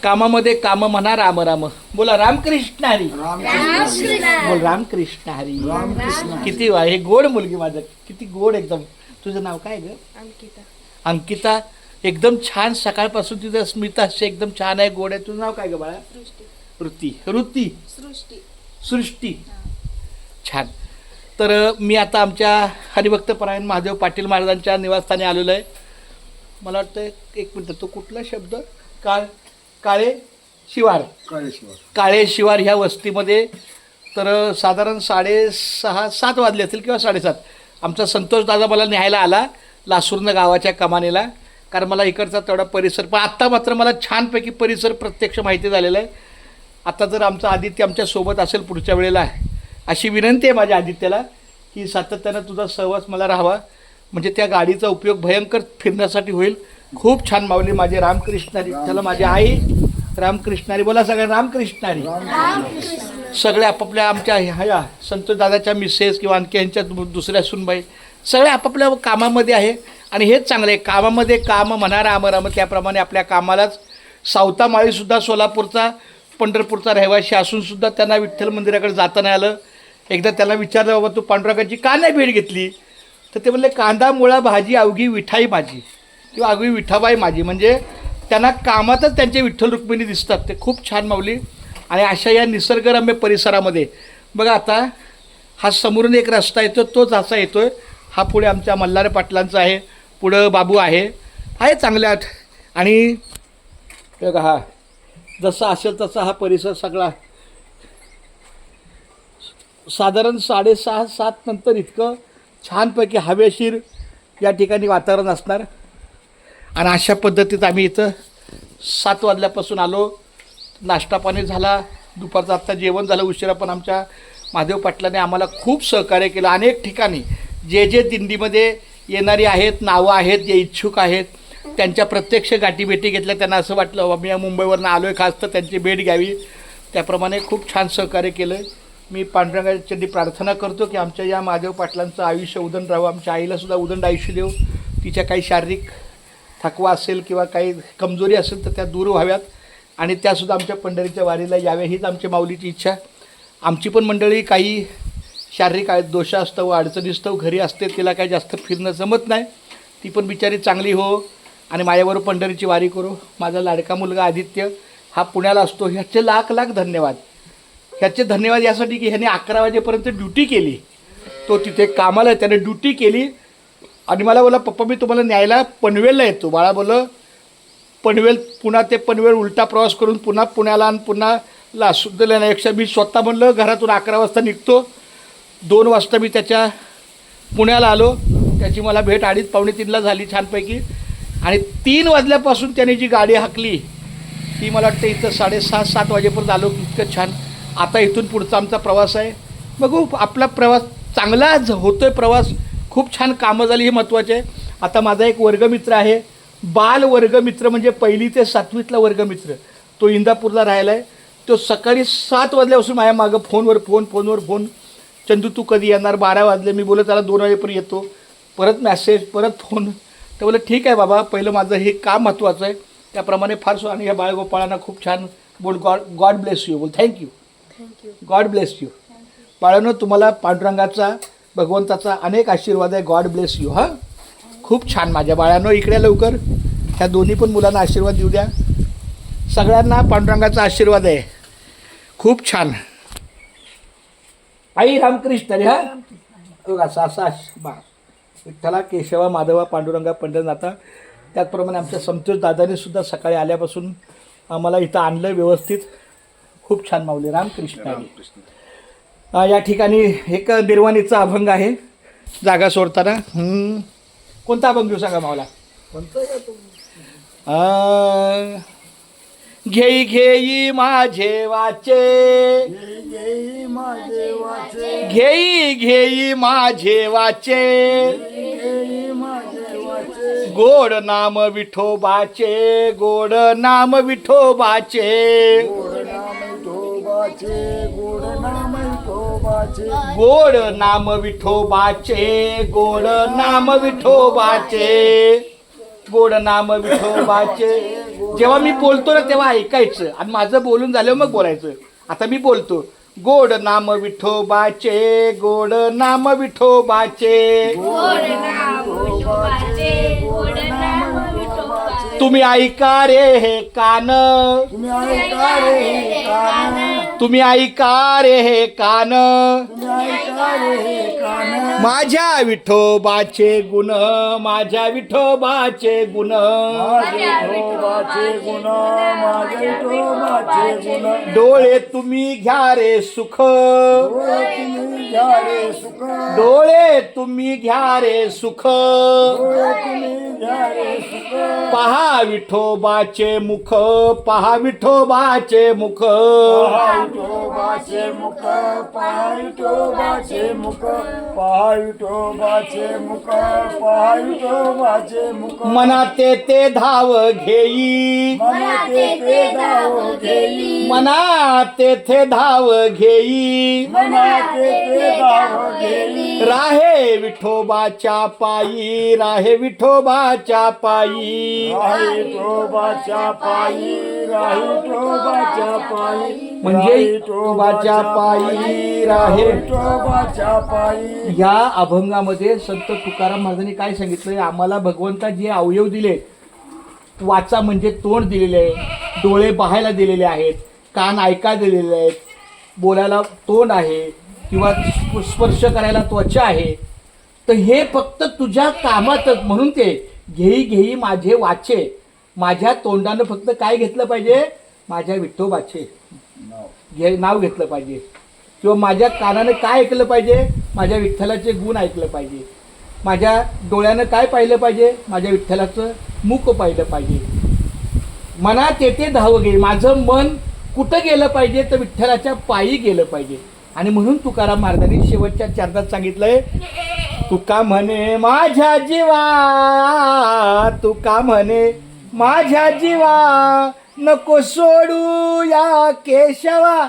कामामध्ये काम म्हणा राम राम. बोला रामकृष्ण हरी. बोल रामकृष्ण हरी. किती वा हे गोड मुलगी माझं, किती गोड एकदम. तुझं नाव काय ग? अंकिता. अंकिता. एकदम छान. सकाळपासून तिचं स्मिता एकदम छान आहे, गोड आहे. तुझं नाव काय ग बाळा? सृष्टी. ऋती. सृष्टी. सृष्टी. छान. तर मी आता आमच्या हरिभक्तपरायण महादेव पाटील महाराजांच्या निवासस्थानी आलेलो आहे. मला वाटतं एक मिनटं, तो कुठला शब्द? काळे शिवार. काळे शिवार ह्या वस्तीमध्ये. तर साधारण 6:30-7 वाजले असतील किंवा 7:30. आमचा संतोष दादा मला न्यायला आला लासूरनं गावाच्या कमानीला, कारण मला इकडचा तेवढा परिसर, पण आत्ता मात्र मला छानपैकी परिसर प्रत्यक्ष माहिती झालेला आहे. आता जर आमचा आदित्य आमच्यासोबत असेल पुढच्या वेळेला, अशी विनंती आहे माझ्या आदित्यला की सातत्यानं तुझा सहवास मला राहावा, म्हणजे त्या गाडीचा उपयोग भयंकर फिरण्यासाठी होईल. खूप छान माऊली माझे रामकृष्णारी. त्याला माझी आई रामकृष्णारी. बोला सगळ्या रामकृष्णारी. सगळे आपापल्या आमच्या ह्या संतोष दादाच्या मिसेस किंवा आणखी यांच्या दुसऱ्या सुनबाई सगळे आपापल्या कामामध्ये आहे. आणि हेच चांगलं आहे, कामामध्ये काम म्हणा राम राम. त्याप्रमाणे आपल्या कामालाच सावता माळीसुद्धा सोलापूरचा पंढरपूरचा रहिवासी असूनसुद्धा त्यांना विठ्ठल मंदिराकडे जाता नाही आलं. एकदा त्याला विचारलं, बाबा तू पांडुरंगाची का नाही भेट घेतली? तर ते म्हणले, कांदा मुळा भाजी अवघी विठाई माझी किंवा अवघी विठाबाई माझी. म्हणजे त्यांना कामातच त्यांचे विठ्ठल रुक्मिणी दिसतात. ते खूप छान माऊली. आणि अशा या निसर्गरम्य परिसरामध्ये बघा, आता हा समोरून एक रस्ता येतो, तोच असा येतो आहे. हा पुढे आमच्या मल्हार पाटलांचा आहे, पुढं बाबू आहे चांगल्या. आणि बघा, हा जसा असेल तसा हा परिसर सगळा. साधारण 6:30-7 नंतर इतकं छानपैकी हवेशीर या ठिकाणी वातावरण असणार. आणि अशा पद्धतीत आम्ही इथं 7 वाजल्यापासून आलो. नाश्ता पाणी झाला, दुपारचं आत्ता जेवण झालं उशिरा. पण आमच्या महादेव पाटलाने आम्हाला खूप सहकार्य केलं. अनेक ठिकाणी जे दिंडीमध्ये येणारी आहेत, नावं आहेत, जे इच्छुक आहेत, त्यांच्या प्रत्यक्ष गाठीभेटी घेतल्या. त्यांना असं वाटलं मी मुंबईवरनं आलो आहे खास तर त्यांची भेट घ्यावी. त्याप्रमाणे खूप छान सहकार्य केलं. मी पांडुरंगाची प्रार्थना करतो की आमच्या या महादेव पाटलांचं आयुष्य उदंड राहावं. आमच्या आईलासुद्धा उदंड आयुष्य देऊ. तिच्या काही शारीरिक थकवा असेल किंवा काही कमजोरी असेल तर त्या दूर व्हाव्यात आणि त्यासुद्धा आमच्या पंढरीच्या वारीला याव्या, हीच आमच्या माऊलीची इच्छा. आमची पण मंडळी काही शारीरिक दोषास्तव अडचणीस्तव घरी असते, तिला काही जास्त फिरणं जमत नाही. ती पण बिचारी चांगली हो आणि माझ्याबरोबर पंढरीची वारी करू. माझा लाडका मुलगा आदित्य हा पुण्याला असतो. ह्याचे लाख लाख धन्यवाद. ह्याचे धन्यवाद यासाठी की ह्याने 11 वाजेपर्यंत ड्युटी केली. तो तिथे कामाला, त्याने ड्युटी केली आणि मला बोला, पप्पा मी तुम्हाला न्यायला पनवेलला येतो. बाळा बोलं, पनवेल पुन्हा ते पनवेल उलटा प्रवास करून पुन्हा पुण्याला आणि पुन्हा लासूरला येण्यापेक्षा मी स्वतः म्हणलं घरातून 11 वाजता निघतो. 2 वाजता मी त्याच्या पुण्याला आलो. त्याची मला भेट 2:30-2:45 झाली छानपैकी. आणि 3 वाजल्यापासून त्याने जी गाडी हाकली ती मला वाटतं इथं 6:30-7 वाजेपर्यंत आलो. इतकं छान. आता इथून पुढचा आमचा प्रवास आहे. बघू, आपला प्रवास चांगला होतो आहे. प्रवास खूप छान कामं झाली, हे महत्त्वाचे आहे. आता माझा एक वर्गमित्र आहे, बाल वर्गमित्र, म्हणजे 1ली ते 7वीतला वर्गमित्र. तो इंदापूरला राहिला आहे. तो सकाळी 7 वाजल्यापासून माझ्या मागं फोनवर फोन. चंदू तू कधी येणार? 12 वाजले. मी बोलत त्याला 2 वाजेपर्यंत येतो. परत मेसेज, परत फोन. तर बोललं ठीक आहे बाबा, पहिलं माझं हे काम महत्त्वाचं आहे. त्याप्रमाणे फार. आणि ह्या बाळगोपाळांना खूप छान बोल. God bless you. बोल थँक्यू. God bless you. बाळांनो, तुम्हाला पांडुरंगाचा, भगवंताचा अनेक आशीर्वाद आहे. God bless you. हां, खूप छान माझ्या बाळांनो. इकडे लवकर ह्या दोन्ही पण मुलांना आशीर्वाद देऊ द्या. सगळ्यांना पांडुरंगाचा आशीर्वाद आहे. खूप छान. आई रामकृष्ण रे. हा बघा, सासा बा विठ्ठला केशवा माधवा पांडुरंगा पंढरनाथा. त्याचप्रमाणे आमच्या संतोष दादाने सुद्धा सकाळी आल्यापासून आम्हाला इथं आणलं व्यवस्थित. खूप छान माऊली. रामकृष्ण. या ठिकाणी एक निर्वाणीचा अभंग आहे जागा सोडताना. कोणता अभंग घेऊ सांगा मावला? घेई घेई माझे वाचे, घेई घेई माझे वाचे, गोड नाम विठोबाचे, गोड नाम विठोबाचे, गोड नाम विठोबाचे, गोड नाम विठोबाचे, गोड नाम विठोबाचे, जेव्हा मी बोलतो ना तेव्हा ऐकायचं आणि माझं बोलून झाल्यावर मग बोलायचं. आता मी बोलतो, गोड नाम विठोबाचे, गोड नाम विठोबाचे, तुम्ही ऐका रे हे कान, तुम्ही ऐका रे हे कान, माझ्या विठोबाचे गुण, माझ्या विठोबाचे गुण, डोळे तुम्ही घ्या रे सुख, डोळे तुम्ही घ्या रे सुख, पहा विठोबाचे मुख, पहा विठोबाचे मुख, मनात ते धाव घेई, मनात ते धाव घेई, राहे विठोबाच्या पायी, राहे विठोबाच्या पायी, म्हणजे विठोबाच्या पायी राहे. या अभंगामध्ये संत तुकाराम महाराजांनी काय सांगितलंय, आम्हाला भगवंता जे अवयव दिले, वाचा म्हणजे तोंड दिलेले आहे, डोळे पाहायला दिलेले आहेत, कान ऐकायला दिलेले आहेत, बोलायला तोंड आहे किंवा स्पर्श करायला त्वचा आहे, तर हे फक्त तुझ्या कामातच. म्हणून ते घेई घेई माझे वाचे, माझ्या तोंडानं फक्त काय घेतलं पाहिजे, माझ्या विठोबाचे नाव घेतलं पाहिजे, किंवा माझ्या कानानं काय ऐकलं पाहिजे, माझ्या विठ्ठलाचे गुण ऐकलं पाहिजे, माझ्या डोळ्यानं काय पाहिलं पाहिजे, माझ्या विठ्ठलाचं मुख पाहिलं पाहिजे, मनात येते धाव घे. माझं मन कुठं गेलं पाहिजे, तर विठ्ठलाच्या पायी गेलं पाहिजे. आणि म्हणून तुकाराम महाराजांनी शेवटच्या चरणात सांगितलंय, तुका म्हणे माझ्या जीवा, तुका म्हणे माझ्या जीवा, नको सोडू या केशवा,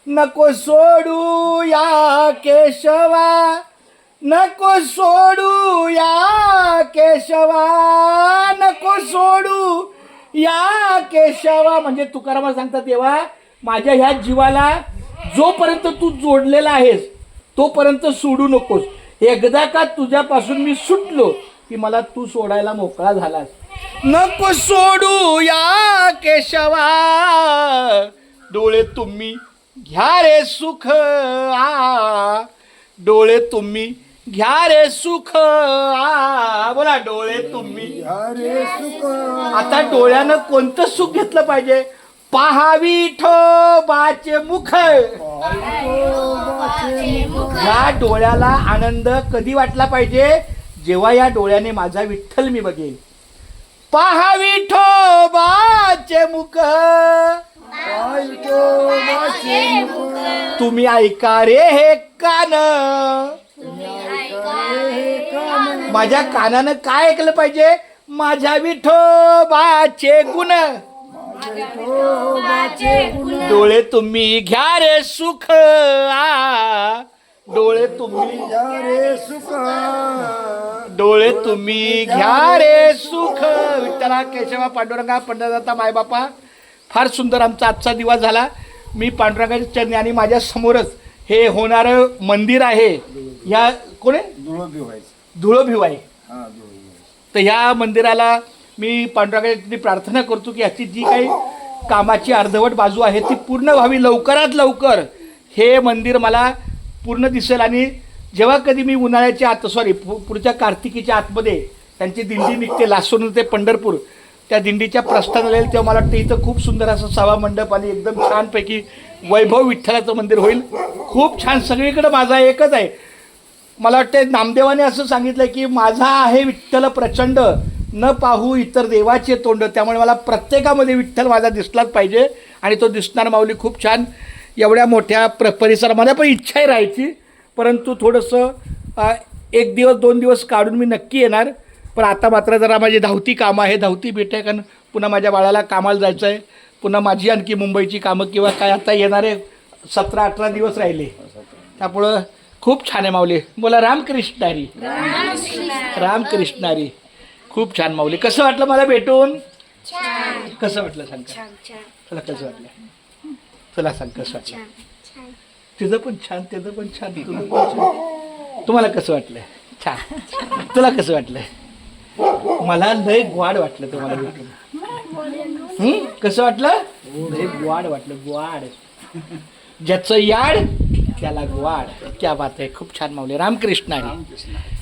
नको सोडू या केशवा, नको सोडू या केशवा, नको सोडू या केशवा. म्हणजे तुकाराम सांगतात, तेव्हा माझ्या ह्या जीवाला जोपर्यंत तू जोडलेला आहेस तोपर्यंत सोडू नकोस. एकदा का तुझ्यापासून मी सुटलो की मला तू सोडायला मोकळा झालास. नको सोडू या केशवा, डोळे तुम्ही घ्या रे सुख, डोळे तुम्ही घ्या रे सुख, बोला डोळे तुम्ही घ्या रे सुख. आता डोळ्यानं कोणतं सुख घेतलं पाहिजे, पहा विठोबाचे मुख. या डोळ्याला आनंद कधी वाटला पाहिजे, जेव्हा या डोळ्याने माझा विठ्ठल मी बघेन. पहा विठोबाचे मुख, तुम्ही ऐका रे हे कान, माझ्या कानानं काय ऐकलं पाहिजे, माझ्या विठोबाचे गुण. डोळे तुम्ही घ्या रे सुख, डोळे तुम्ही घ्या रे सुख, डोळे तुम्ही घ्या रे सुख. विठ्ठला केशवा पांडुरंगा पंढरनाथा मायबापा, फार सुंदर आमचा आजचा दिवस झाला. मी पांडुरंगाच्या चरणी आणि माझ्या समोरच हे होणारं मंदिर आहे. ह्या कोण आहे, धुळोभिवाई. तर ह्या मंदिराला मी पांडुरंगाची प्रार्थना करतो की याची जी काही कामाची अर्धवट बाजू आहे ती पूर्ण व्हावी. लवकरात लवकर हे मंदिर मला पूर्ण दिसेल. आणि जेव्हा कधी मी उन्हाळ्याच्या आत पुढच्या कार्तिकीच्या आतमध्ये त्यांची दिंडी निघते लासून ते पंढरपूर, त्या दिंडीच्या प्रस्थानाला येईल तेव्हा मला वाटतं इथं खूप सुंदर असं सभा मंडप आणि एकदम छानपैकी वैभव विठ्ठलाचं मंदिर होईल. खूप छान. सगळीकडे माझा एकच आहे, मला वाटतं नामदेवाने असं सांगितलं की माझा आहे विठ्ठल प्रचंड, न पाहू इतर देवाचे तोंड. त्यामुळे मला प्रत्येकामध्ये विठ्ठल माझा दिसलाच पाहिजे आणि तो दिसणार माऊली खूप छान. एवढ्या मोठ्या परिसरामध्ये पण इच्छा आहे राहायची, परंतु थोडंसं 1 दिवस 2 दिवस काढून मी नक्की येणार. पण आता मात्र जरा माझी धावती कामं आहे, धावती भेट आहे, कारण पुन्हा माझ्या बाळाला कामाला जायचं आहे, पुन्हा माझी आणखी मुंबईची कामं किंवा काय आता येणारे 17-18 दिवस राहिले. त्यामुळं खूप छान आहे माऊली. बोला रामकृष्ण हरी, रामकृष्ण हरी. खूप छान माऊली. कसं वाटलं मला भेटून? कसं वाटलं सांग का? तुला कसं वाटलं? तुला सांग कसं वाटलं? तुझं पण छान, त्याचं पण छान, तुझं पण छान. तुम्हाला कसं वाटलं? छान. तुला कसं वाटलं? मला लय ग्वाड वाटलं तुम्हाला भेटून. कसं वाटलं? लय ग्वाड वाटलं, ग्वाड. ज्याचं याड त्याला ग्वाड. क्या बात आहे, खूप छान माऊली. रामकृष्ण आहे.